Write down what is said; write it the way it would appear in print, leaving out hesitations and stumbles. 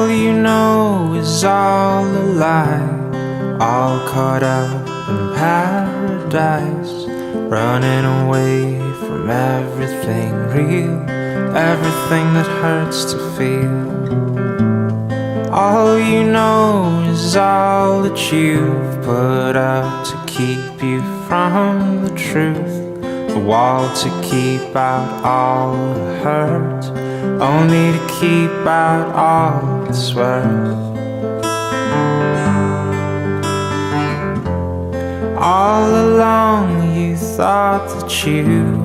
All you know is all a lie, all caught up in paradise, running away from everything real, everything that hurts to feel. All you know is all that you've put up to keep you from the truth, the wall to keep out all the hurt, only to keep out all that's worth. All along you thought that you